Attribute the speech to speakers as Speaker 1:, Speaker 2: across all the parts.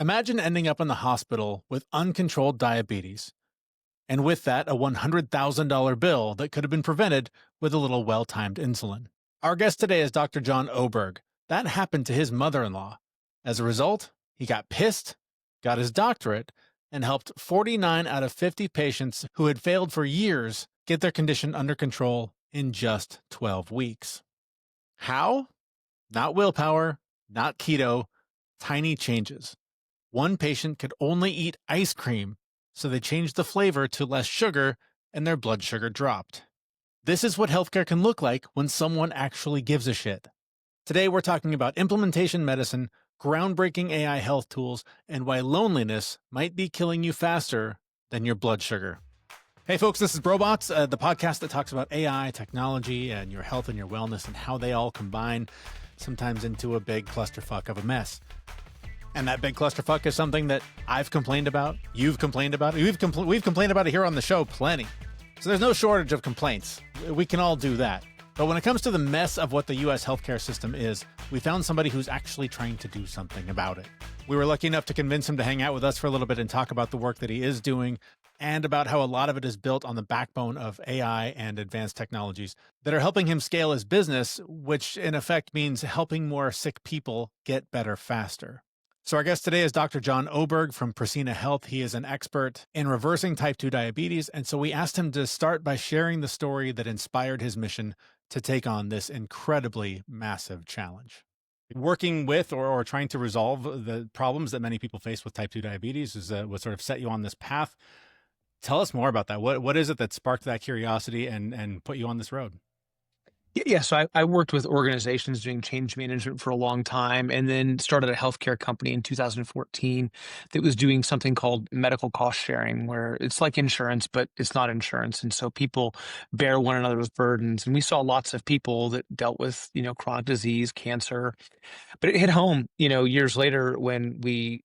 Speaker 1: Imagine ending up in the hospital with uncontrolled diabetes, and with that, a $100,000 bill that could have been prevented with a little well timed insulin. Our guest today is Dr. John Oberg. That happened to his mother in law. As a result, he got pissed, got his doctorate, and helped 49 out of 50 patients who had failed for years get their condition under control in just 12 weeks. How? Not willpower, not keto, tiny changes. One patient could only eat ice cream, so they changed the flavor to less sugar and their blood sugar dropped. This is what healthcare can look like when someone actually gives a shit. Today we're talking about implementation medicine, groundbreaking AI health tools, and why loneliness might be killing you faster than your blood sugar. Hey folks, this is Brobots, the podcast that talks about AI, technology, and your health and your wellness and how they all combine, sometimes into a big clusterfuck of a mess. And that big clusterfuck is something that I've complained about, you've complained about, we've complained about it here on the show plenty. So there's no shortage of complaints. We can all do that. But when it comes to the mess of what the US healthcare system is, we found somebody who's actually trying to do something about it. We were lucky enough to convince him to hang out with us for a little bit and talk about the work that he is doing and about how a lot of it is built on the backbone of AI and advanced technologies that are helping him scale his business, which in effect means helping more sick people get better faster. So our guest today is Dr. John Oberg from Pristine Health. He is an expert in reversing type 2 diabetes, and so we asked him to start by sharing the story that inspired his mission to take on this incredibly massive challenge. Working with or trying to resolve the problems that many people face with type 2 diabetes is what sort of set you on this path. Tell us more about that. What is it that sparked that curiosity and put you on this road?
Speaker 2: Yeah, so I worked with organizations doing change management for a long time and then started a healthcare company in 2014 that was doing something called medical cost sharing, where it's like insurance, but it's not insurance. And so people bear one another's burdens. And we saw lots of people that dealt with, chronic disease, cancer, but it hit home, years later when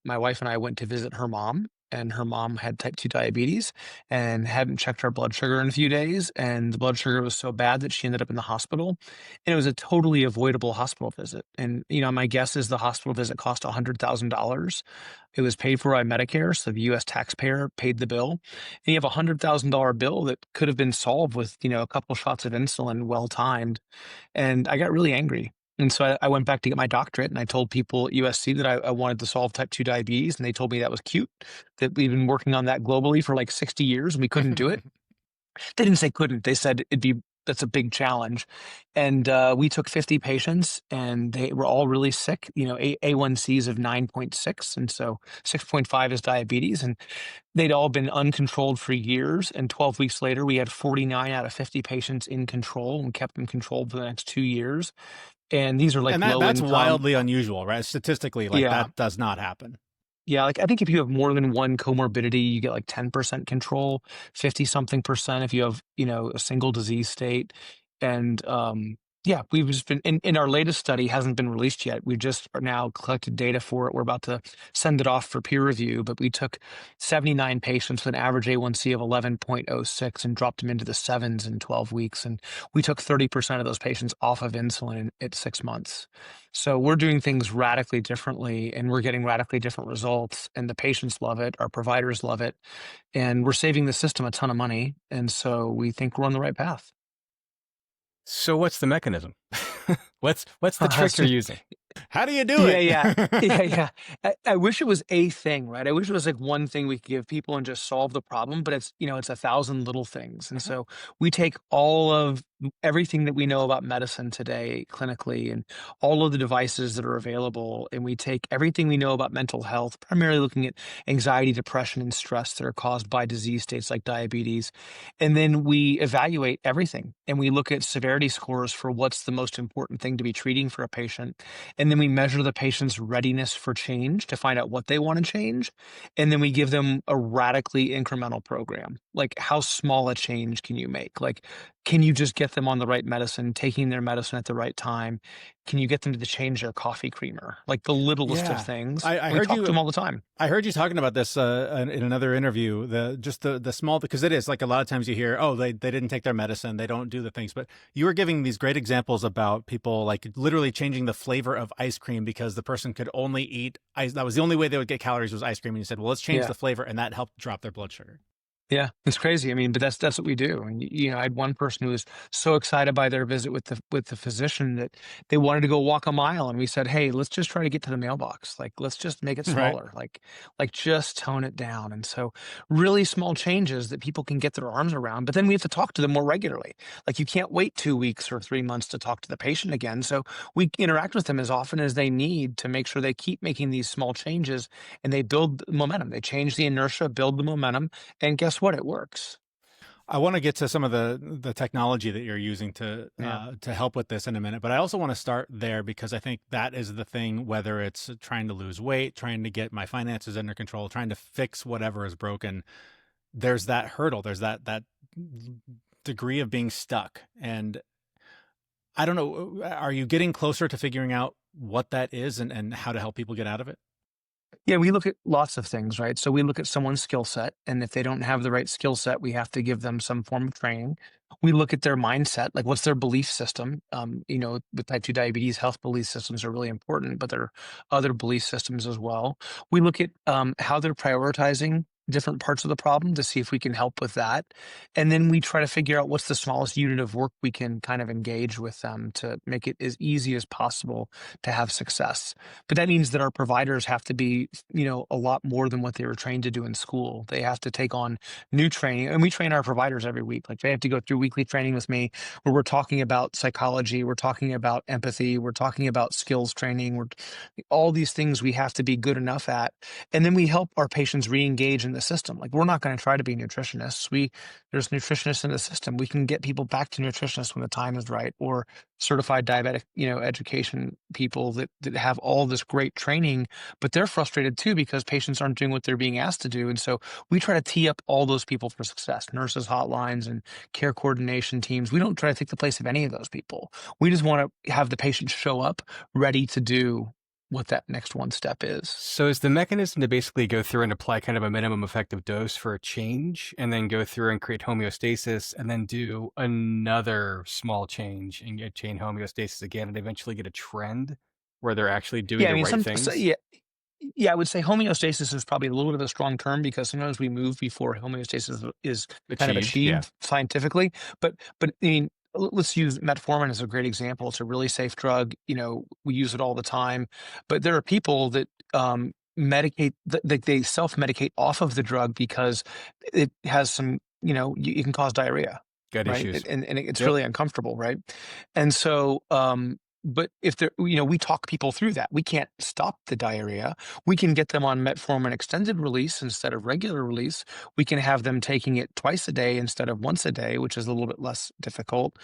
Speaker 2: my wife and I went to visit her mom. And her mom had type 2 diabetes and hadn't checked her blood sugar in a few days. And the blood sugar was so bad that she ended up in the hospital. And it was a totally avoidable hospital visit. And, my guess is the hospital visit cost $100,000. It was paid for by Medicare. So the US taxpayer paid the bill. And you have a $100,000 bill that could have been solved with, a couple shots of insulin well timed. And I got really angry. And so I went back to get my doctorate and I told people at USC that I wanted to solve type 2 diabetes. And they told me that was cute, that we've been working on that globally for like 60 years and we couldn't do it. They didn't say couldn't. They said that's a big challenge. And we took 50 patients and they were all really sick, A1Cs of 9.6. And so 6.5 is diabetes. And they'd all been uncontrolled for years. And 12 weeks later, we had 49 out of 50 patients in control and kept them controlled for the next 2 years. And these are like
Speaker 1: And
Speaker 2: low
Speaker 1: that's
Speaker 2: income.
Speaker 1: wildly unusual, right? Statistically,
Speaker 2: Yeah.
Speaker 1: that does not happen.
Speaker 2: Yeah, like I think if you have more than one comorbidity, you get like 10% control, 50 something percent if you have, a single disease state. And yeah, we've just been in our latest study, hasn't been released yet. We just are now collected data for it. We're about to send it off for peer review, but we took 79 patients with an average A1C of 11.06 and dropped them into the sevens in 12 weeks. And we took 30% of those patients off of insulin at 6 months. So we're doing things radically differently and we're getting radically different results. And the patients love it. Our providers love it. And we're saving the system a ton of money. And so we think we're on the right path.
Speaker 3: So what's the mechanism? What's the trick you're using?
Speaker 1: How do you do it?
Speaker 2: Yeah. I wish it was a thing, right? I wish it was like one thing we could give people and just solve the problem, but it's 1,000 little things. And so we take all of everything that we know about medicine today clinically and all of the devices that are available. And we take everything we know about mental health, primarily looking at anxiety, depression, and stress that are caused by disease states like diabetes. And then we evaluate everything and we look at severity scores for what's the most important thing to be treating for a patient. And then we measure the patient's readiness for change to find out what they want to change. And then we give them a radically incremental program. like how small a change can you make? Like, can you just get them on the right medicine, taking their medicine at the right time? Can you get them to change their coffee creamer? Like the littlest of
Speaker 1: Yeah.
Speaker 2: things.
Speaker 1: I
Speaker 2: We
Speaker 1: heard
Speaker 2: talk to
Speaker 1: you
Speaker 2: them all the time.
Speaker 1: I heard you talking about this in another interview. The small, because it is like a lot of times you hear, oh, they didn't take their medicine, they don't do the things. But you were giving these great examples about people like literally changing the flavor of ice cream because the person could only eat ice. That was the only way they would get calories was ice cream. And you said, well, let's change
Speaker 2: Yeah.
Speaker 1: the flavor, and that helped drop their blood sugar.
Speaker 2: Yeah, it's crazy. I mean, but that's what we do. And I had one person who was so excited by their visit with the physician that they wanted to go walk a mile, and we said, "Hey, let's just try to get to the mailbox. Like, let's just make it
Speaker 1: Right.
Speaker 2: smaller. Like just tone it down." And so, really small changes that people can get their arms around. But then we have to talk to them more regularly. Like, you can't wait 2 weeks or 3 months to talk to the patient again. So we interact with them as often as they need to make sure they keep making these small changes, and they build momentum. They change the inertia, build the momentum, and guess what? It works.
Speaker 1: I want to get to some of the technology that you're using
Speaker 2: Yeah.
Speaker 1: to help with this in a minute, but I also want to start there because I think that is the thing. Whether it's trying to lose weight, trying to get my finances under control, trying to fix whatever is broken, there's that hurdle. There's that degree of being stuck, and I don't know. Are you getting closer to figuring out what that is and how to help people get out of it?
Speaker 2: Yeah, we look at lots of things, right? So we look at someone's skill set, and if they don't have the right skill set, we have to give them some form of training. We look at their mindset, like what's their belief system. With type 2 diabetes, health belief systems are really important, but there are other belief systems as well. We look at how they're prioritizing different parts of the problem to see if we can help with that. And then we try to figure out what's the smallest unit of work we can kind of engage with them to make it as easy as possible to have success. But that means that our providers have to be, a lot more than what they were trained to do in school. They have to take on new training, and we train our providers every week. Like they have to go through weekly training with me where we're talking about psychology, we're talking about empathy, we're talking about skills training, we're all these things we have to be good enough at. And then we help our patients re-engage in the system. Like we're not going to try to be nutritionists. There's nutritionists in the system. We can get people back to nutritionists when the time is right, or certified diabetic, education people that have all this great training, but they're frustrated too because patients aren't doing what they're being asked to do. And so we try to tee up all those people for success, nurses hotlines and care coordination teams. We don't try to take the place of any of those people. We just want to have the patient show up ready to do what that next one step is.
Speaker 3: So is the mechanism to basically go through and apply kind of a minimum effective dose for a change, and then go through and create homeostasis, and then do another small change and get chain homeostasis again, and eventually get a trend where they're actually doing
Speaker 2: Yeah, I
Speaker 3: the
Speaker 2: mean,
Speaker 3: right things?
Speaker 2: yeah, I would say homeostasis is probably a little bit of a strong term because sometimes we move before homeostasis is kind of
Speaker 3: Achieved, yeah.
Speaker 2: achieved scientifically. But I mean, let's use metformin as a great example. It's a really safe drug. We use it all the time. But there are people that medicate that they self-medicate off of the drug because it has some, it can cause diarrhea,
Speaker 3: Gut
Speaker 2: right?
Speaker 3: issues.
Speaker 2: And it's
Speaker 3: Yep.
Speaker 2: really uncomfortable, right? And so, but if they're, we talk people through that. We can't stop the diarrhea. We can get them on metformin extended release instead of regular release. We can have them taking it twice a day instead of once a day, which is a little bit less difficult.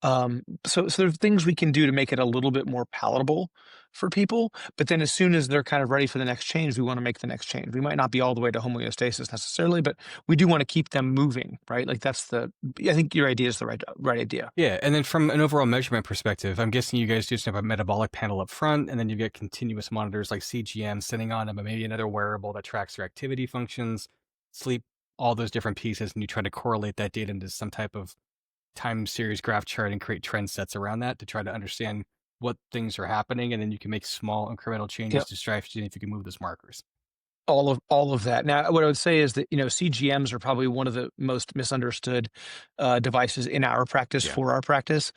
Speaker 2: So there's things we can do to make it a little bit more palatable for people. But then as soon as they're kind of ready for the next change, we want to make the next change. We might not be all the way to homeostasis necessarily, but we do want to keep them moving, right? Like I think your idea is the right idea.
Speaker 3: Yeah, and then from an overall measurement perspective, I'm guessing you guys just have a metabolic panel up front, and then you get continuous monitors like CGM sitting on them, and maybe another wearable that tracks their activity functions, sleep, all those different pieces, and you try to correlate that data into some type of time series graph chart and create trend sets around that to try to understand what things are happening, and then you can make small incremental changes to strategy if you can move those markers.
Speaker 2: All of that. Now, what I would say is that CGMs are probably one of the most misunderstood devices in our practice
Speaker 3: Yeah.
Speaker 2: for our practice.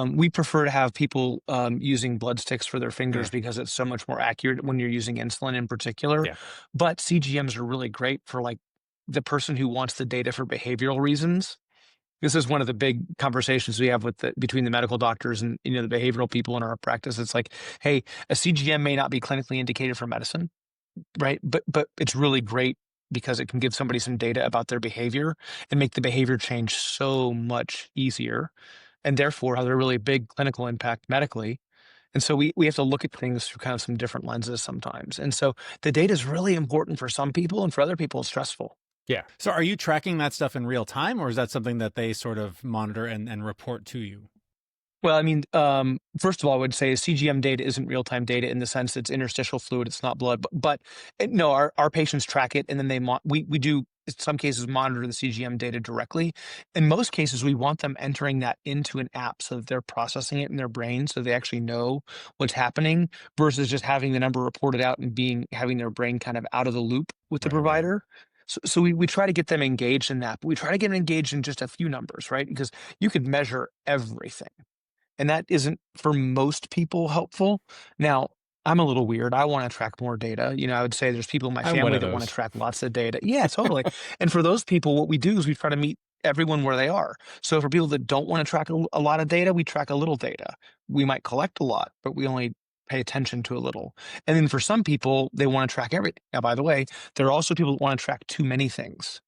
Speaker 2: We prefer to have people using blood sticks for their fingers
Speaker 3: Mm.
Speaker 2: because it's so much more accurate when you're using insulin in particular.
Speaker 3: Yeah.
Speaker 2: But CGMs are really great for like the person who wants the data for behavioral reasons. This is one of the big conversations we have between the medical doctors and the behavioral people in our practice. It's like, hey, a CGM may not be clinically indicated for medicine, right? But it's really great because it can give somebody some data about their behavior and make the behavior change so much easier, and therefore have a really big clinical impact medically. And so we have to look at things through kind of some different lenses sometimes. And so the data is really important for some people, and for other people, it's stressful.
Speaker 3: Yeah.
Speaker 1: So are you tracking that stuff in real time, or is that something that they sort of monitor and report to you?
Speaker 2: Well, I mean, first of all, I would say CGM data isn't real-time data in the sense it's interstitial fluid, it's not blood. But no, our patients track it, and then we do in some cases monitor the CGM data directly. In most cases, we want them entering that into an app so that they're processing it in their brain, so they actually know what's happening, versus just having the number reported out and having their brain kind of out of the loop with the
Speaker 1: Right, right.
Speaker 2: provider. So we try to get them engaged in that, but we try to get them engaged in just a few numbers, right? Because you could measure everything. And that isn't for most people helpful. Now, I'm a little weird. I want to track more data. I would say there's people in my
Speaker 3: I'm one
Speaker 2: family
Speaker 3: of
Speaker 2: that want to
Speaker 3: those.
Speaker 2: track lots of data. Yeah, totally. And for those people, what we do is we try to meet everyone where they are. So for people that don't want to track a lot of data, we track a little data. We might collect a lot, but we only pay attention to a little. And then for some people, they want to track everything. Now, by the way, there are also people that want to track too many things.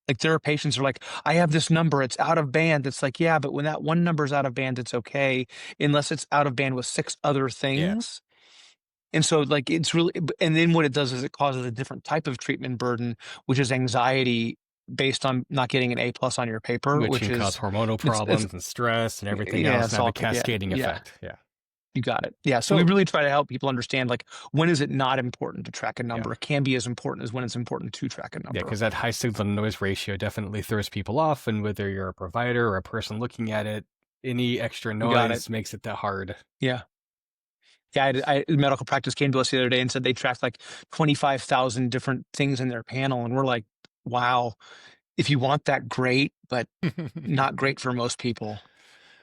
Speaker 2: Like there are patients who are like, I have this number, it's out of band. It's like, yeah, but when that one number is out of band, it's okay, unless it's out of band with 6 other
Speaker 3: Yeah.
Speaker 2: things. And so like it's really, and then what it does is it causes a different type of treatment burden, which is anxiety based on not getting an A+ on your paper,
Speaker 3: Which
Speaker 2: which
Speaker 3: can cause
Speaker 2: is
Speaker 3: hormonal
Speaker 2: it's
Speaker 3: problems and stress and everything
Speaker 2: yeah,
Speaker 3: else,
Speaker 2: it's
Speaker 3: and have a
Speaker 2: all yeah,
Speaker 3: cascading
Speaker 2: yeah.
Speaker 3: effect. Yeah.
Speaker 2: You got it. Yeah. So we
Speaker 1: So
Speaker 2: really try to help people understand like when is it not important to track a
Speaker 3: Yeah.
Speaker 2: number? It can be as important as when it's important to track a
Speaker 3: Yeah,
Speaker 2: number.
Speaker 3: because that high signal to noise ratio definitely throws people off. And whether you're a provider or a person looking at it, any extra
Speaker 2: You got it.
Speaker 3: noise makes it that hard.
Speaker 2: Yeah. Yeah, medical practice came to us the other day and said they tracked like 25,000 different things in their panel. And we're like, wow, if you want that, great, but not great for most people.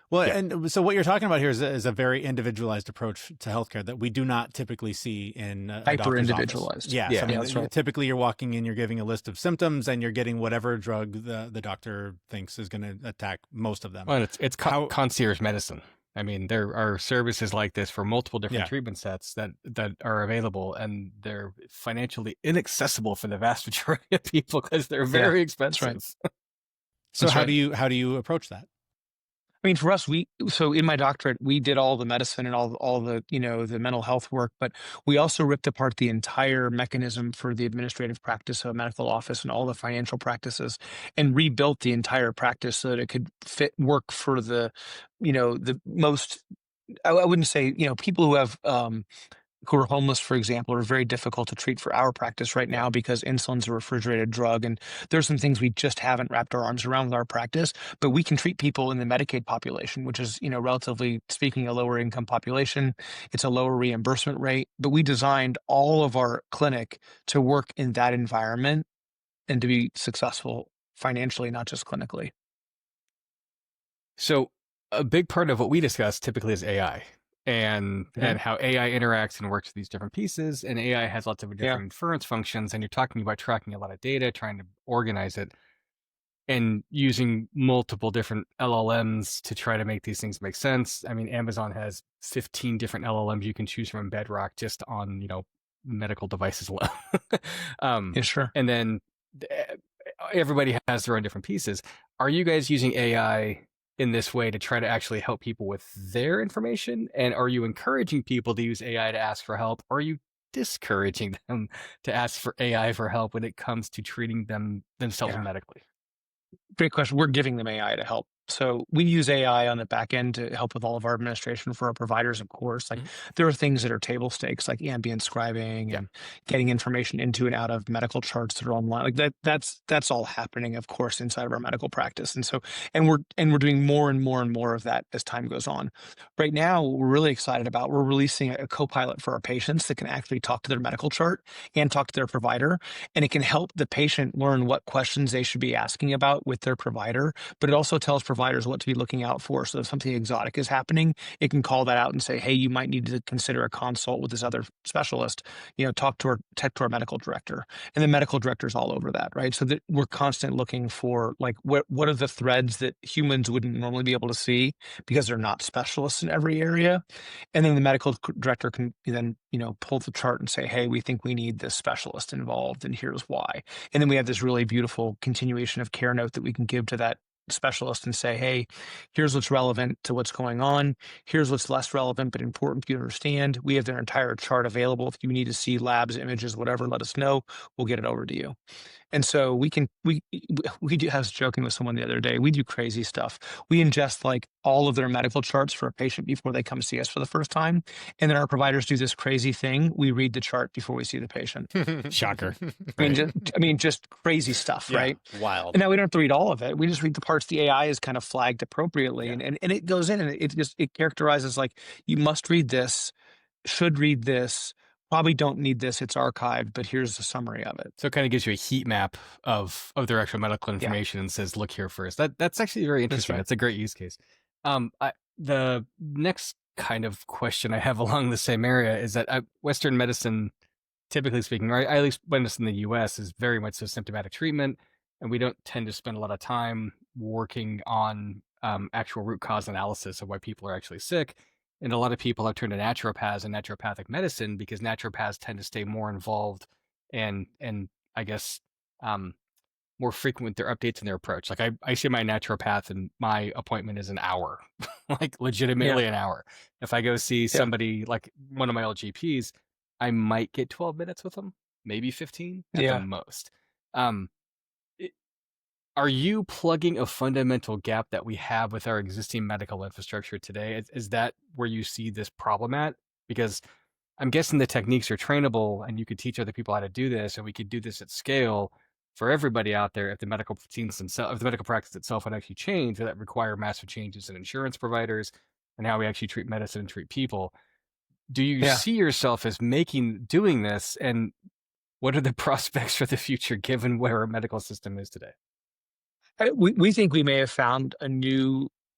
Speaker 1: Well,
Speaker 3: Yeah.
Speaker 1: and so what you're talking about here is a very individualized approach to healthcare that we do not typically see in a
Speaker 2: Hyper
Speaker 1: doctor's office.
Speaker 2: individualized.
Speaker 1: Yeah,
Speaker 3: Yeah.
Speaker 1: so I
Speaker 2: Yeah,
Speaker 1: mean,
Speaker 2: that's right.
Speaker 1: typically you're walking in, you're giving a list of symptoms, and you're getting whatever drug the doctor thinks is going to attack most of them.
Speaker 3: Well, it's
Speaker 1: How-
Speaker 3: concierge medicine. I mean, there are services like this for multiple different
Speaker 1: Yeah.
Speaker 3: treatment sets that are available, and they're financially inaccessible for the vast majority of people because they're very expensive.
Speaker 2: right.
Speaker 1: So
Speaker 2: That's
Speaker 1: how
Speaker 2: right.
Speaker 1: do you approach that?
Speaker 2: I mean, for us, so in my doctorate, we did all the medicine and all the the mental health work, but we also ripped apart the entire mechanism for the administrative practice of a medical office and all the financial practices, and rebuilt the entire practice so that it could work for the most. I wouldn't say people who are homeless, for example, are very difficult to treat for our practice right now because insulin's a refrigerated drug. And there's some things we just haven't wrapped our arms around with our practice, but we can treat people in the Medicaid population, which is, relatively speaking, a lower income population. It's a lower reimbursement rate, but we designed all of our clinic to work in that environment and to be successful financially, not just clinically.
Speaker 3: So a big part of what we discuss typically is AI and how AI interacts and works with these different pieces. And AI has lots of different inference functions. And you're talking about tracking a lot of data, trying to organize it, and using multiple different LLMs to try to make these things make sense. I mean, Amazon has 15 different LLMs you can choose from in Bedrock just on, medical devices alone.
Speaker 2: Yeah, sure.
Speaker 3: And then everybody has their own different pieces. Are you guys using AI in this way to try to actually help people with their information? And are you encouraging people to use AI to ask for help? Or are you discouraging them to ask for AI for help when it comes to treating themselves
Speaker 2: Yeah.
Speaker 3: medically?
Speaker 2: Great question. We're giving them AI to help. So we use AI on the back end to help with all of our administration for our providers, of course. Like there are things that are table stakes, like ambient scribing and getting information into and out of medical charts that are online. Like that's all happening, of course, inside of our medical practice. And so we're doing more and more and more of that as time goes on. Right now, what we're really excited about, we're releasing a co-pilot for our patients that can actually talk to their medical chart and talk to their provider. And it can help the patient learn what questions they should be asking about with their provider, but it also tells providers what to be looking out for. So if something exotic is happening, it can call that out and say, hey, you might need to consider a consult with this other specialist, talk to our medical director. And the medical director's all over that, right? So that we're constant looking for like, what are the threads that humans wouldn't normally be able to see because they're not specialists in every area. And then the medical director can then, pull the chart and say, hey, we think we need this specialist involved and here's why. And then we have this really beautiful continuation of care note that we can give to that specialist and say, hey, here's what's relevant to what's going on. Here's what's less relevant, but important for you to understand. We have their entire chart available. If you need to see labs, images, whatever, let us know. We'll get it over to you. And so we do. I was joking with someone the other day. We do crazy stuff. We ingest like all of their medical charts for a patient before they come see us for the first time, and then our providers do this crazy thing. We read the chart before we see the patient.
Speaker 3: Shocker.
Speaker 1: Right.
Speaker 2: Just crazy stuff,
Speaker 1: Yeah,
Speaker 2: right?
Speaker 1: wild.
Speaker 2: And now we don't have to read all of it. We just read the parts the AI is kind of flagged appropriately,
Speaker 1: Yeah.
Speaker 2: and it goes in and it characterizes like you must read this, should read this, probably don't need this. It's archived, but here's the summary of it.
Speaker 3: So it kind of gives you a heat map of their actual medical
Speaker 2: Yeah,
Speaker 3: information and says, look here first. That's actually very
Speaker 2: that's
Speaker 3: interesting.
Speaker 2: right.
Speaker 3: That's a great use case. The next kind of question I have along the same area is that Western medicine, typically speaking, or at least medicine in the US, is very much so symptomatic treatment, and we don't tend to spend a lot of time working on actual root cause analysis of why people are actually sick. And a lot of people have turned to naturopaths and naturopathic medicine because naturopaths tend to stay more involved and I guess more frequent with their updates and their approach. Like I see my naturopath and my appointment is an hour, like
Speaker 2: Yeah,
Speaker 3: legitimately an hour. If I go see
Speaker 2: yeah.
Speaker 3: somebody like one of my old GPs, I might get 12 minutes with them, maybe 15 at the
Speaker 2: Yeah.
Speaker 3: most. Um, i- are you plugging a fundamental gap that we have with our existing medical infrastructure today? Is that where you see this problem at? Because I'm guessing the techniques are trainable and you could teach other people how to do this, and we could do this at scale for everybody out there if the medical teams themselves, if the medical practice itself would actually change, that require massive changes in insurance providers and how we actually treat medicine and treat people. Do you
Speaker 2: Yeah.
Speaker 3: see yourself as doing this, and what are the prospects for the future given where our medical system is today?
Speaker 2: We think we may have found a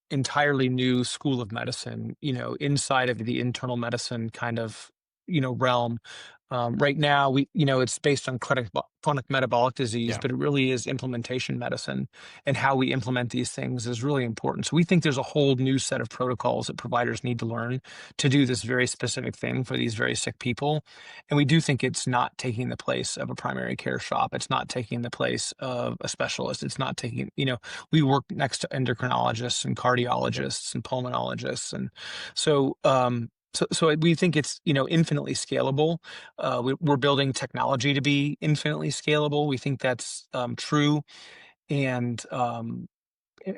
Speaker 2: entirely new school of medicine, inside of the internal medicine kind of, realm. Right now, it's based on chronic metabolic disease,
Speaker 3: Yeah.
Speaker 2: but it really is implementation medicine, and how we implement these things is really important. So we think there's a whole new set of protocols that providers need to learn to do this very specific thing for these very sick people. And we do think it's not taking the place of a primary care shop. It's not taking the place of a specialist. It's not taking, we work next to endocrinologists and
Speaker 3: Yep.
Speaker 2: cardiologists and pulmonologists. And so, so we think it's, infinitely scalable. We're building technology to be infinitely scalable. We think that's true. And, and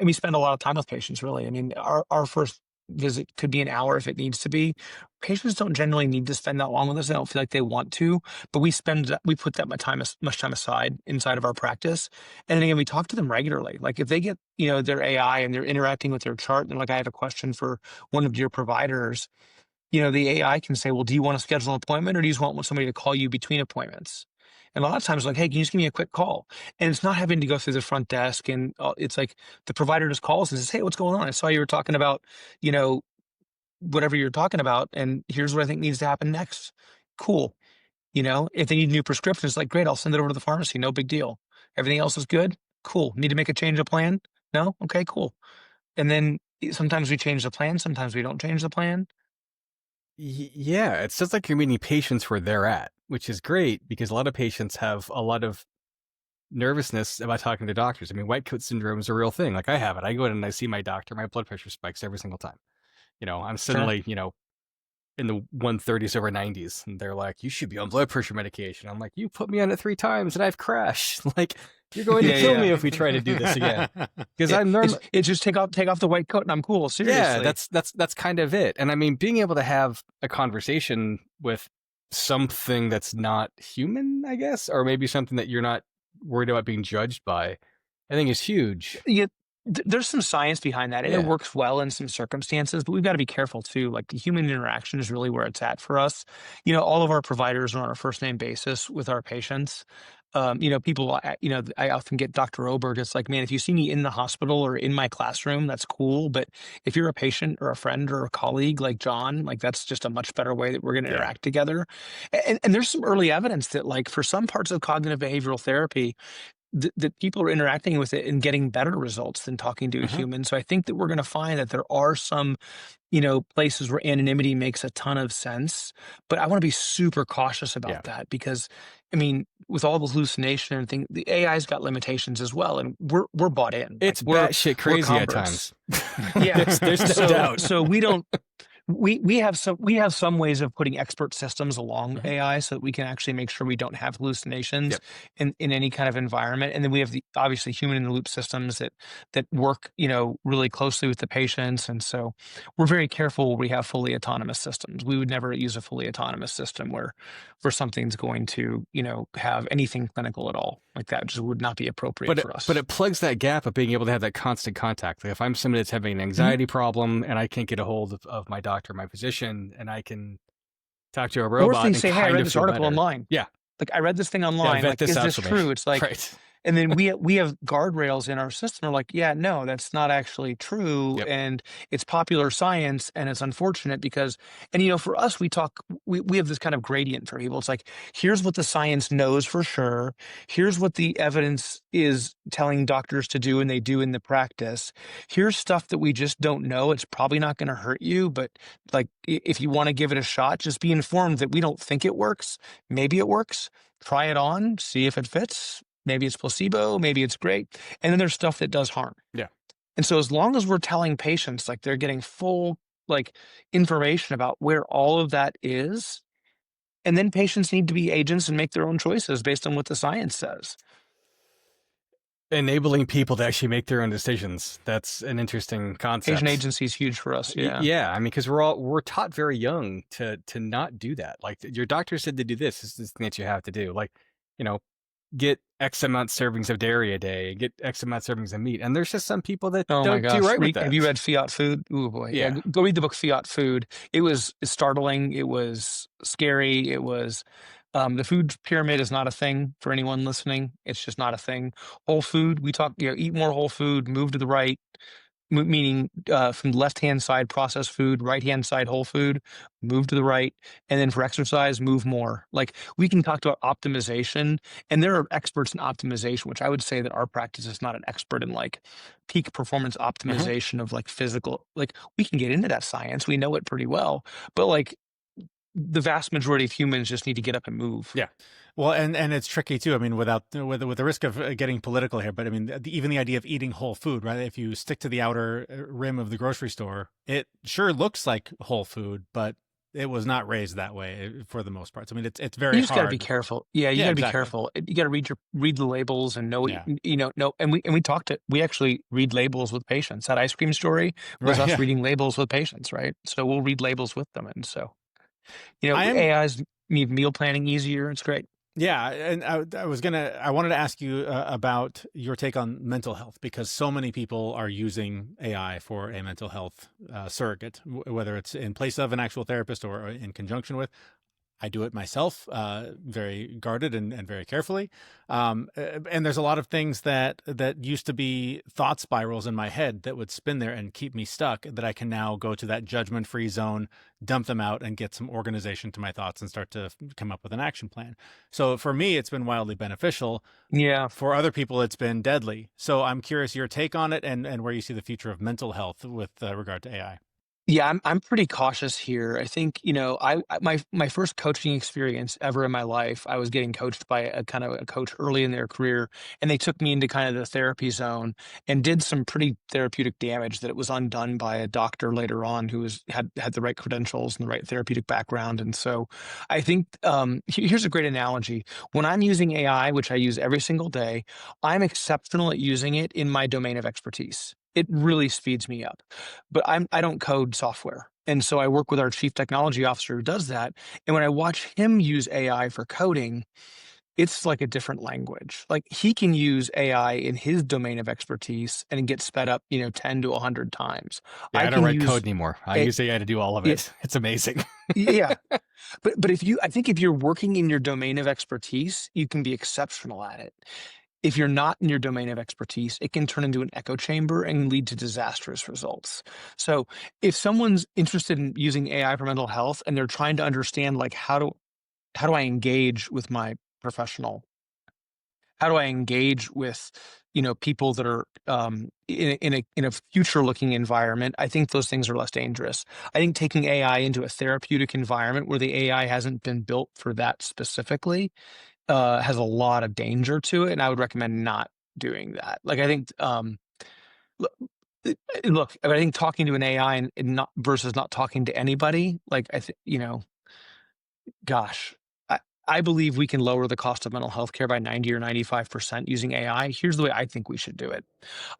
Speaker 2: we spend a lot of time with patients, really. I mean, our first visit could be an hour if it needs to be. Patients don't generally need to spend that long with us. They don't feel like they want to, but we put that much time aside inside of our practice. And then again, we talk to them regularly. Like if they get, their AI and they're interacting with their chart, and they're like, I have a question for one of your providers, the AI can say, well, do you want to schedule an appointment, or do you just want somebody to call you between appointments? And a lot of times, like, hey, can you just give me a quick call? And it's not having to go through the front desk. And it's like the provider just calls and says, hey, what's going on? I saw you were talking about, you know, whatever you're talking about. And here's what I think needs to happen next. Cool. If they need new prescriptions, like, great, I'll send it over to the pharmacy. No big deal. Everything else is good. Cool. Need to make a change of plan? No? Okay, cool. And then sometimes we change the plan. Sometimes we don't change the plan.
Speaker 3: Yeah, it's just like you're meeting patients where they're at, which is great because a lot of patients have a lot of nervousness about talking to doctors. I mean, white coat syndrome is a real thing. Like I have it. I go in and I see my doctor, my blood pressure spikes every single time. I'm
Speaker 2: Sure.
Speaker 3: suddenly, in the 130s over 90s, and they're like, you should be on blood pressure medication. I'm like, you put me on it 3 times and I've crashed. Like, you're going to
Speaker 2: Yeah,
Speaker 3: kill me
Speaker 2: yeah.
Speaker 3: if we try to do this again. Because
Speaker 2: Yeah,
Speaker 3: I'm normal.
Speaker 2: it's just take off the white coat and I'm cool.
Speaker 3: Yeah,
Speaker 2: Seriously.
Speaker 3: that's kind of it. And I mean, being able to have a conversation with something that's not human, I guess, or maybe something that you're not worried about being judged by, I think is huge.
Speaker 2: Yeah, there's some science behind that, and it
Speaker 3: Yeah.
Speaker 2: works well in some circumstances, but we've got to be careful too. Like the human interaction is really where it's at for us. All of our providers are on a first name basis with our patients. People, I often get Dr. Oberg. It's like, man, if you see me in the hospital or in my classroom, that's cool. But if you're a patient or a friend or a colleague like John, like that's just a much better way that we're going to
Speaker 3: Yeah.
Speaker 2: interact together. And there's some early evidence that, like, for some parts of cognitive behavioral therapy, that people are interacting with it and getting better results than talking to a
Speaker 3: Mhm.
Speaker 2: human. So I think that we're going to find that there are some, places where anonymity makes a ton of sense. But I want to be super cautious
Speaker 3: Yeah.
Speaker 2: about that because, I mean, with all the hallucination and thing, the AI's got limitations as well, and we're bought in. Like
Speaker 3: It's batshit
Speaker 2: we're
Speaker 3: crazy at
Speaker 2: converts.
Speaker 3: times.
Speaker 2: Yeah.
Speaker 3: There's no
Speaker 2: So
Speaker 3: doubt.
Speaker 2: so we don't We have some ways of putting expert systems along
Speaker 3: Mhm.
Speaker 2: AI so that we can actually make sure we don't have hallucinations
Speaker 3: Yep.
Speaker 2: in any kind of environment. And then we have the obviously human in the loop systems that work, really closely with the patients. And so we're very careful when we have fully autonomous systems. We would never use a fully autonomous system where something's going to, have anything clinical at all. Like that just would not be appropriate for
Speaker 3: But
Speaker 2: us.
Speaker 3: it plugs that gap of being able to have that constant contact. Like if I'm somebody that's having an
Speaker 2: Mhm.
Speaker 3: anxiety problem and I can't get a hold of my doctor, my physician, and I can talk to a
Speaker 2: Or if they
Speaker 3: robot and
Speaker 2: say, "Hey, I
Speaker 3: kind
Speaker 2: read
Speaker 3: of
Speaker 2: this
Speaker 3: feel
Speaker 2: article
Speaker 3: better.
Speaker 2: online."
Speaker 3: Yeah.
Speaker 2: Like, "I read this thing
Speaker 3: Yeah.
Speaker 2: online,
Speaker 3: Vet
Speaker 2: like,
Speaker 3: this
Speaker 2: is
Speaker 3: out
Speaker 2: this
Speaker 3: for me.
Speaker 2: true?" It's like,
Speaker 3: Right.
Speaker 2: and then we have guardrails in our system. We're like, "Yeah, no, that's not actually true,
Speaker 3: Yep.
Speaker 2: and it's popular science, and it's unfortunate because," and, for us, we have this kind of gradient for people. It's like, "Here's what the science knows for sure. Here's what the evidence is telling doctors to do, and they do in the practice. Here's stuff that we just don't know. It's probably not gonna hurt you, but, like, if you wanna give it a shot, just be informed that we don't think it works. Maybe it works. Try it on, see if it fits. Maybe it's placebo, maybe it's great. And then there's stuff that does harm.
Speaker 3: Yeah.
Speaker 2: And so as long as we're telling patients like they're getting full like information about where all of that is, and then patients need to be agents and make their own choices based on what the science says.
Speaker 3: Enabling people to actually make their own decisions. That's an interesting
Speaker 2: Patient
Speaker 3: concept.
Speaker 2: agency is huge for us. Yeah.
Speaker 3: Yeah, I mean, because we're taught very young to not do that. Like your doctor said to do this. This is the thing that you have to do. Like, you know, get X amount servings of dairy a day, get X amount servings of meat. And there's just some people that
Speaker 2: Oh my
Speaker 3: don't do
Speaker 2: gosh.
Speaker 3: right with
Speaker 2: Have you
Speaker 3: that.
Speaker 2: read Fiat Food? Oh boy. Yeah.
Speaker 3: Yeah.
Speaker 2: Go read the book Fiat Food. It was startling. It was scary. It was, the food pyramid is not a thing for anyone listening. It's just not a thing. Whole food, we talk, eat more whole food, move to the right, meaning from the left hand side processed food, right hand side whole food, move to the right, and then for exercise, move more. Like we can talk about optimization, and there are experts in optimization, which I would say that our practice is not an expert in like peak performance
Speaker 3: Mhm.
Speaker 2: optimization of like physical. Like we can get into that science, we know it pretty well, but like the vast majority of humans just need to get up and move.
Speaker 1: Yeah. Well, and it's tricky too. I mean, with the risk of getting political here, but I mean, even the idea of eating whole food, right? If you stick to the outer rim of the grocery store, it sure looks like whole food, but it was not raised that way for the most part. So, I mean, it's very
Speaker 2: You just got to be
Speaker 1: hard.
Speaker 2: careful. Yeah, you
Speaker 1: Yeah,
Speaker 2: got to be
Speaker 1: exactly.
Speaker 2: careful. You got to read the labels and know what
Speaker 1: Yeah.
Speaker 2: no. And we talked it. We actually read labels with patients. That ice cream story was
Speaker 1: Right.
Speaker 2: us
Speaker 1: Yeah.
Speaker 2: reading labels with patients, right? So we'll read labels with them, and so
Speaker 1: I am.
Speaker 2: AI's made meal planning easier. It's great.
Speaker 1: Yeah, and I wanted to ask you about your take on mental health because so many people are using AI for a mental health surrogate, whether it's in place of an actual therapist or in conjunction with. I do it myself, very guarded and very carefully. And there's a lot of things that used to be thought spirals in my head that would spin there and keep me stuck that I can now go to that judgment-free zone, dump them out, and get some organization to my thoughts and start to come up with an action plan. So for me, it's been wildly beneficial.
Speaker 2: Yeah.
Speaker 1: For other people, it's been deadly. So I'm curious your take on it and where you see the future of mental health with regard to AI.
Speaker 2: Yeah, I'm pretty cautious here. I think, my first coaching experience ever in my life, I was getting coached by a kind of a coach early in their career, and they took me into kind of the therapy zone and did some pretty therapeutic damage that it was undone by a doctor later on who had the right credentials and the right therapeutic background. And so I think here's a great analogy. When I'm using AI, which I use every single day, I'm exceptional at using it in my domain of expertise. It really speeds me up, but I don't code software. And so I work with our chief technology officer who does that. And when I watch him use AI for coding, it's like a different language. Like he can use AI in his domain of expertise and get sped up, 10 to 100 times.
Speaker 3: Yeah,
Speaker 2: I
Speaker 3: I don't
Speaker 2: can
Speaker 3: write
Speaker 2: use
Speaker 3: code anymore. I
Speaker 2: a
Speaker 3: use AI to do all of
Speaker 2: yeah,
Speaker 3: it. It's amazing.
Speaker 2: yeah. But I think if you're working in your domain of expertise, you can be exceptional at it. If you're not in your domain of expertise, it can turn into an echo chamber and lead to disastrous results. So if someone's interested in using AI for mental health and they're trying to understand like how do I engage with my professional? How do I engage with people that are in a future looking environment? I think those things are less dangerous. I think taking AI into a therapeutic environment where the AI hasn't been built for that specifically has a lot of danger to it, and I would recommend not doing that. Like, I think, look, Look, I think talking to an AI and not versus not talking to anybody, like I think, gosh, I believe we can lower the cost of mental health care by 90 or 95% using AI. Here's the way I think we should do it.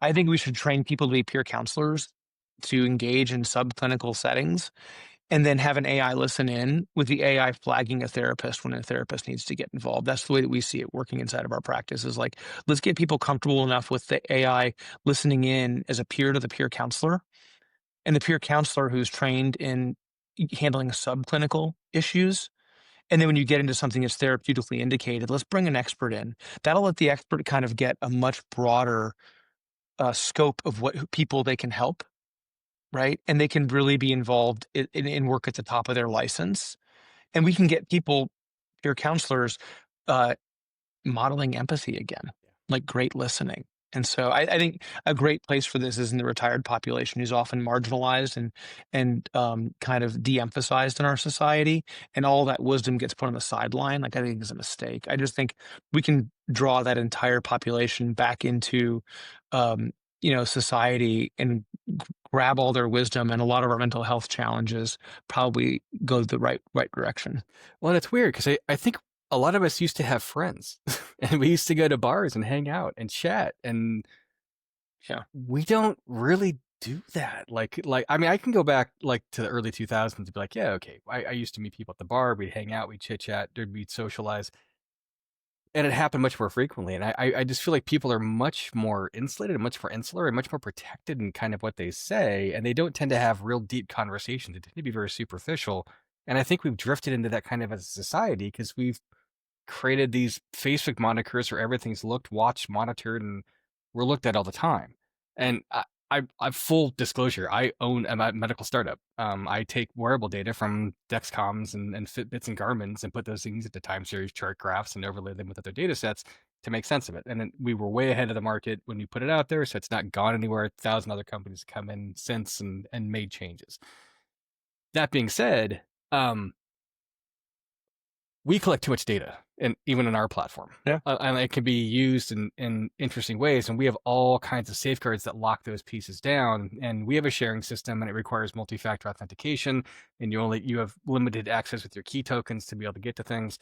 Speaker 2: I think we should train people to be peer counselors to engage in subclinical settings and then have an AI listen in with the AI flagging a therapist when a therapist needs to get involved. That's the way that we see it working inside of our practice is like, let's get people comfortable enough with the AI listening in as a peer to the peer counselor and the peer counselor who's trained in handling subclinical issues. And then when you get into something that's therapeutically indicated, let's bring an expert in. That'll let the expert kind of get a much broader scope of what people they can help, right? And they can really be involved in work at the top of their license. And we can get people, peer counselors, uh, modeling empathy again, like great listening. And so I think a great place for this is in the retired population who's often marginalized and kind of de-emphasized in our society, and all that wisdom gets put on the sideline. Like I think is a mistake. I just think we can draw that entire population back into society and grab all their wisdom, and a lot of our mental health challenges probably go the right direction.
Speaker 3: Well, it's weird because I think a lot of us used to have friends and we used to go to bars and hang out and chat, and
Speaker 2: Yeah.
Speaker 3: we don't really do that. Like I mean, I can go back like to the early 2000s and be like, yeah, okay. I used to meet people at the bar. We'd hang out, we'd chit chat, we'd socialize. And it happened much more frequently. And I just feel like people are much more insulated and much more insular and much more protected in kind of what they say. And they don't tend to have real deep conversations. They tend to be very superficial. And I think we've drifted into that kind of as a society because we've created these Facebook monikers where everything's looked, watched, monitored, and we're looked at all the time. And I full disclosure, I own a medical startup. I take wearable data from Dexcoms and Fitbits and Garmin's and put those things into time series chart graphs and overlay them with other data sets to make sense of it. And then we were way ahead of the market when we put it out there, so it's not gone anywhere. 1,000 other companies come in since and made changes. That being said, we collect too much data, and even in our platform,
Speaker 2: Yeah.
Speaker 3: and it can be used in interesting ways. And we have all kinds of safeguards that lock those pieces down. And we have a sharing system, and it requires multi-factor authentication. And you have limited access with your key tokens to be able to get to things.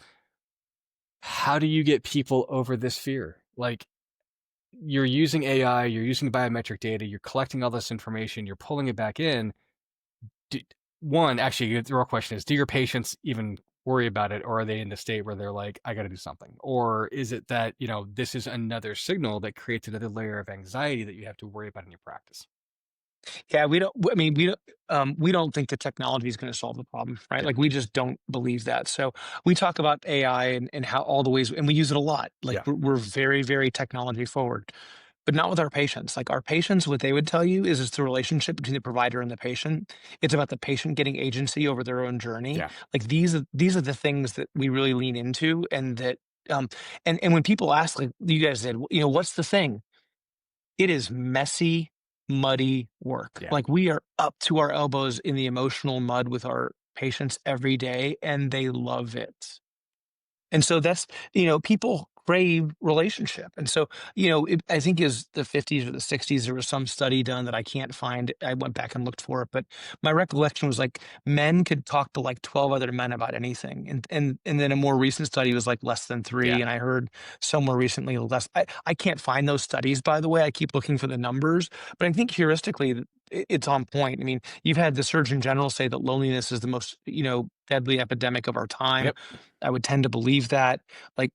Speaker 3: How do you get people over this fear? Like, you're using AI, you're using biometric data, you're collecting all this information, you're pulling it back in. Actually, the real question is, do your patients even worry about it, or are they in the state where they're like, I got to do something? Or is it that, this is another signal that creates another layer of anxiety that you have to worry about in your practice?
Speaker 2: Yeah, we don't. I mean, we don't think the technology is going to solve the problem, right?
Speaker 3: Yeah.
Speaker 2: Like we just don't believe that. So we talk about AI and how all the ways, and we use it a lot. Like
Speaker 3: Yeah.
Speaker 2: we're very, very technology forward, but not with our patients. Like our patients, what they would tell you is it's the relationship between the provider and the patient. It's about the patient getting agency over their own journey.
Speaker 3: Yeah.
Speaker 2: Like these are the things that we really lean into, and that and when people ask, like you guys did, what's the thing? It is messy, muddy work.
Speaker 3: Yeah.
Speaker 2: Like we are up to our elbows in the emotional mud with our patients every day, and they love it. And so that's, people crave relationship. And so, I think is the 50s or the 60s, there was some study done that I can't find. I went back and looked for it, but my recollection was like men could talk to like 12 other men about anything. And then a more recent study was like less than three.
Speaker 3: Yeah.
Speaker 2: And I heard somewhere recently less. I can't find those studies, by the way. I keep looking for the numbers, but I think heuristically it's on point. I mean, you've had the Surgeon General say that loneliness is the most, deadly epidemic of our time.
Speaker 3: Yep.
Speaker 2: I would tend to believe that. Like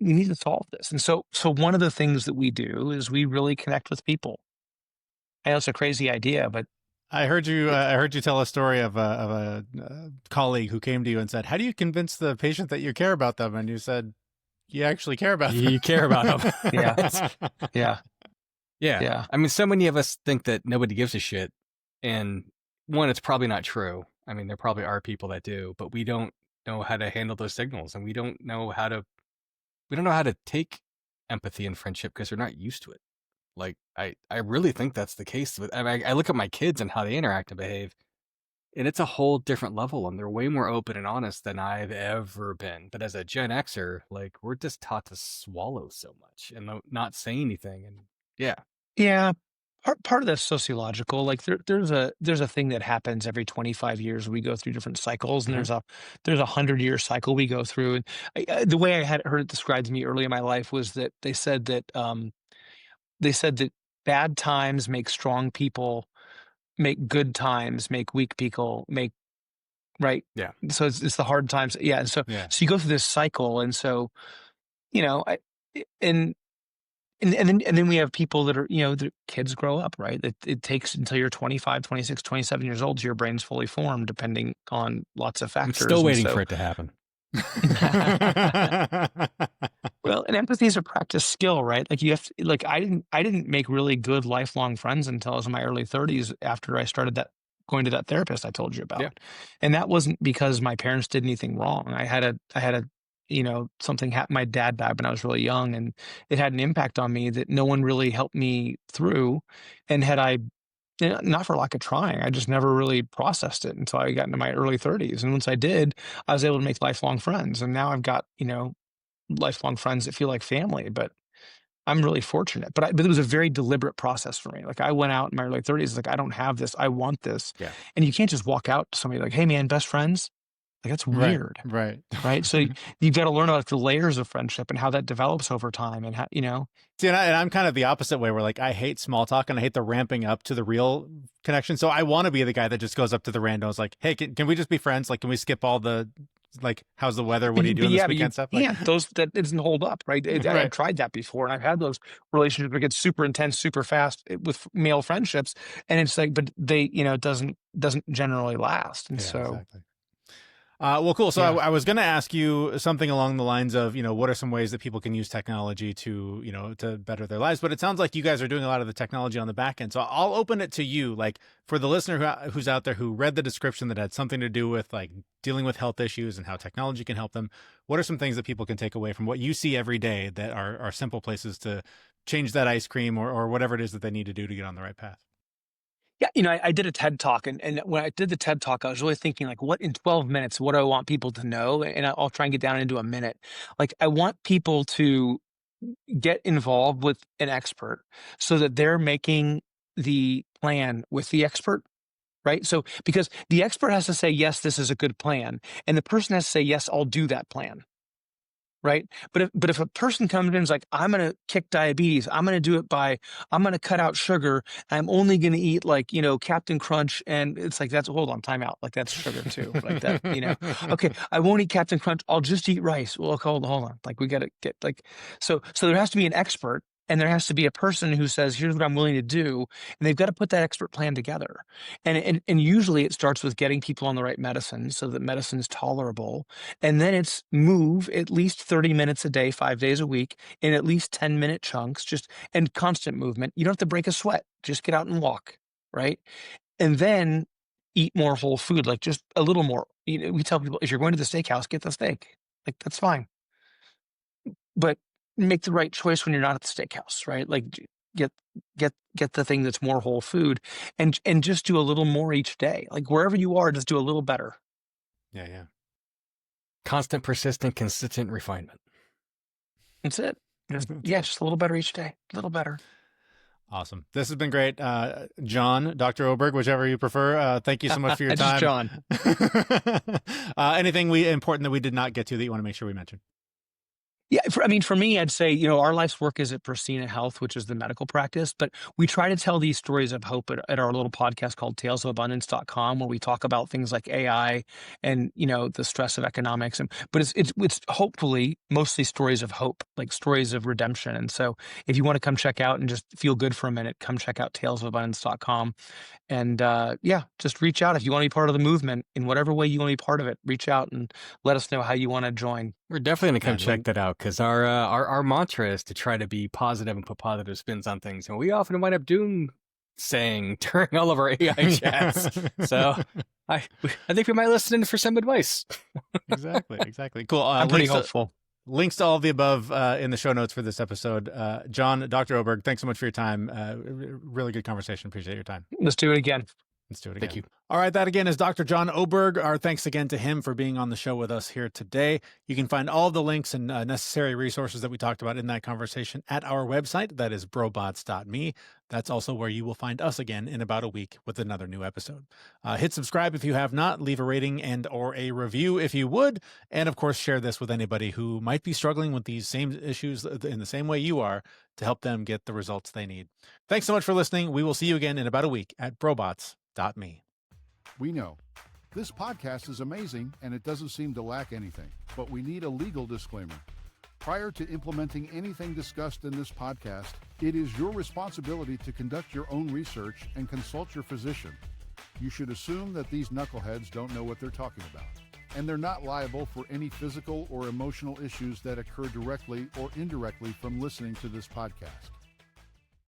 Speaker 2: we need to solve this. And so one of the things that we do is we really connect with people. I know it's a crazy idea, but
Speaker 1: I heard you. I heard you tell a story of a colleague who came to you and said, "How do you convince the patient that you care about them?" And you said, "You actually care about them.
Speaker 3: You care about them.
Speaker 2: Yeah. yeah,
Speaker 3: Yeah.
Speaker 2: yeah.
Speaker 3: I mean, so many of us think that nobody gives a shit. And one, it's probably not true. I mean, there probably are people that do, but we don't know how to handle those signals, and we don't know how to take empathy and friendship because we're not used to it. Like, I really think that's the case with, I mean, I look at my kids and how they interact and behave, and it's a whole different level, and they're way more open and honest than I've ever been. But as a Gen Xer, like, we're just taught to swallow so much and not say anything. And yeah.
Speaker 2: Yeah. Part of that's sociological. Like there's a thing that happens every 25 years. We go through different cycles, and
Speaker 3: Mhm.
Speaker 2: there's a 100-year cycle we go through. And the way I had heard it described to me early in my life was that they said that bad times make strong people, make good times, make weak people, make right.
Speaker 3: Yeah.
Speaker 2: So it's the hard times. Yeah. So
Speaker 1: Yeah.
Speaker 2: so you go through this cycle, and so you know, and and then we have people that are, the kids grow up, right? It takes until you're 25, 26, 27 years old till your brain's fully formed, depending on lots of
Speaker 3: I'm
Speaker 2: factors.
Speaker 3: still
Speaker 2: And
Speaker 3: waiting
Speaker 2: so,
Speaker 3: for it to happen.
Speaker 2: well, and empathy is a practice skill, right? Like you have to, like I didn't make really good lifelong friends until I was in my early 30s after I started going to that therapist I told you
Speaker 3: Yeah.
Speaker 2: about. And that wasn't because my parents did anything wrong. I had a something happened. My dad died when I was really young, and it had an impact on me that no one really helped me through. And had I, not for lack of trying, I just never really processed it until I got into my early 30s. And once I did, I was able to make lifelong friends. And now I've got, lifelong friends that feel like family. But I'm really fortunate. But it was a very deliberate process for me. Like I went out in my early 30s, like I don't have this, I want this.
Speaker 3: Yeah.
Speaker 2: And you can't just walk out to somebody like, "Hey man, best friends." Like that's
Speaker 1: Right.
Speaker 2: weird.
Speaker 1: Right.
Speaker 2: Right. So you've got to learn about the layers of friendship and how that develops over time, and how.
Speaker 1: See, and I'm kind of the opposite way, where like I hate small talk and I hate the ramping up to the real connection. So I want to be the guy that just goes up to the randos like, "Hey, can we just be friends? Like, can we skip all the like, how's the weather? What are you
Speaker 2: But
Speaker 1: doing this
Speaker 2: yeah, but you
Speaker 1: weekend stuff?" Like,
Speaker 2: can't. That doesn't hold up, right? I've
Speaker 1: right.
Speaker 2: tried that before, and I've had those relationships that get super intense, super fast with male friendships, and it's like, but they, it doesn't generally last, and
Speaker 1: Yeah,
Speaker 2: so
Speaker 1: exactly. Well, cool. So
Speaker 2: yeah.
Speaker 1: I was going to ask you something along the lines of, what are some ways that people can use technology to, to better their lives? But it sounds like you guys are doing a lot of the technology on the back end. So I'll open it to you, like for the listener who's out there who read the description that had something to do with like dealing with health issues and how technology can help them. What are some things that people can take away from what you see every day that are simple places to change that ice cream or whatever it is that they need to do to get on the right path?
Speaker 2: Yeah, I did a TED talk, and when I did the TED talk, I was really thinking like, what in 12 minutes, what do I want people to know? And I'll try and get down into a minute. Like, I want people to get involved with an expert so that they're making the plan with the expert. Right. So, because the expert has to say, yes, this is a good plan. And the person has to say, yes, I'll do that plan. Right. But if a person comes in and is like, I'm going to kick diabetes, I'm going to do it I'm going to cut out sugar. I'm only going to eat like, Captain Crunch. And it's like, hold on, time out. Like that's sugar too. Like that. Okay. I won't eat Captain Crunch. I'll just eat rice. Well, hold on. Like we got to get like, so there has to be an expert. And there has to be a person who says, here's what I'm willing to do. And they've got to put that expert plan together. And usually it starts with getting people on the right medicine so that medicine is tolerable. And then it's move at least 30 minutes a day, 5 days a week, in at least 10-minute chunks, and constant movement. You don't have to break a sweat. Just get out and walk. Right. And then eat more whole food, like just a little more. We tell people, if you're going to the steakhouse, get the steak. Like that's fine. But make the right choice when you're not at the steakhouse, right? Like get get the thing that's more whole food, and just do a little more each day. Like wherever you are, just do a little better.
Speaker 1: Yeah. Yeah.
Speaker 3: Constant, persistent, consistent refinement.
Speaker 2: That's it. Just a little better each day. A little better.
Speaker 1: Awesome. This has been great. John, Dr. Oberg, whichever you prefer. Thank you so much for your time.
Speaker 2: Just John.
Speaker 1: Anything important that we did not get to that you want to make sure we mention?
Speaker 2: Yeah, for me, I'd say, our life's work is at Pristine Health, which is the medical practice, but we try to tell these stories of hope at our little podcast called talesofabundance.com, where we talk about things like AI and, the stress of economics. But it's hopefully mostly stories of hope, like stories of redemption. And so if you want to come check out and just feel good for a minute, come check out talesofabundance.com. And just reach out if you want to be part of the movement in whatever way you want to be part of it. Reach out and let us know how you want to join.
Speaker 3: We're definitely going to come check that out because our mantra is to try to be positive and put positive spins on things. And we often wind up saying during all of our AI chats. So I think we might listen in for some advice.
Speaker 1: Exactly. Cool.
Speaker 2: I'm pretty hopeful.
Speaker 1: Links to all of the above in the show notes for this episode. John, Dr. Oberg, thanks so much for your time. Really good conversation. Appreciate your time.
Speaker 2: Let's do it again.
Speaker 1: Let's do it again.
Speaker 3: Thank you.
Speaker 1: All right, that again is Dr. John Oberg. Our thanks again to him for being on the show with us here today. You can find all of the links and necessary resources that we talked about in that conversation at our website. That is brobots.me. That's also where you will find us again in about a week with another new episode. Hit subscribe if you have not. Leave a rating and or a review if you would. And of course, share this with anybody who might be struggling with these same issues in the same way you are to help them get the results they need. Thanks so much for listening. We will see you again in about a week at brobots.me.
Speaker 4: We know this podcast is amazing and it doesn't seem to lack anything, but we need a legal disclaimer. Prior to implementing anything discussed in this podcast, it is your responsibility to conduct your own research and consult your physician. You should assume that these knuckleheads don't know what they're talking about, and they're not liable for any physical or emotional issues that occur directly or indirectly from listening to this podcast.